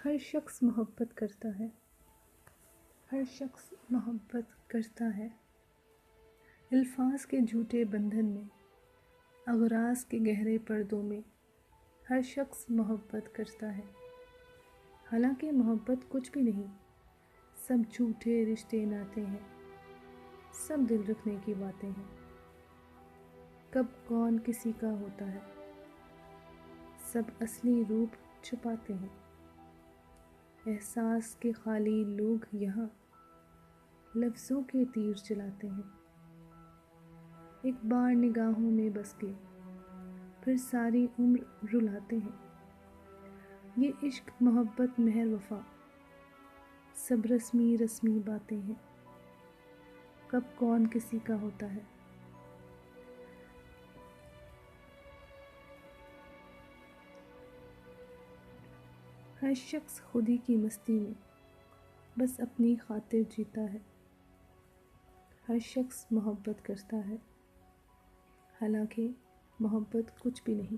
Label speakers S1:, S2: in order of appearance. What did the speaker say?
S1: हर शख्स मोहब्बत करता है, हर शख्स मोहब्बत करता है। अल्फाज के झूठे बंधन में, अगराज के गहरे पर्दों में हर शख्स मोहब्बत करता है। हालांकि मोहब्बत कुछ भी नहीं, सब झूठे रिश्ते नाते हैं, सब दिल रखने की बातें हैं। कब कौन किसी का होता है, सब असली रूप छुपाते हैं। एहसास के खाली लोग यहाँ लफ्ज़ों के तीर चलाते हैं। एक बार निगाहों में बस के फिर सारी उम्र रुलाते हैं। ये इश्क मोहब्बत मेहर वफा सब रस्मी रस्मी बातें हैं। कब कौन किसी का होता है। हर शख्स खुदी की मस्ती में बस अपनी खातिर जीता है। हर शख्स मोहब्बत करता है, हालांकि मोहब्बत कुछ भी नहीं।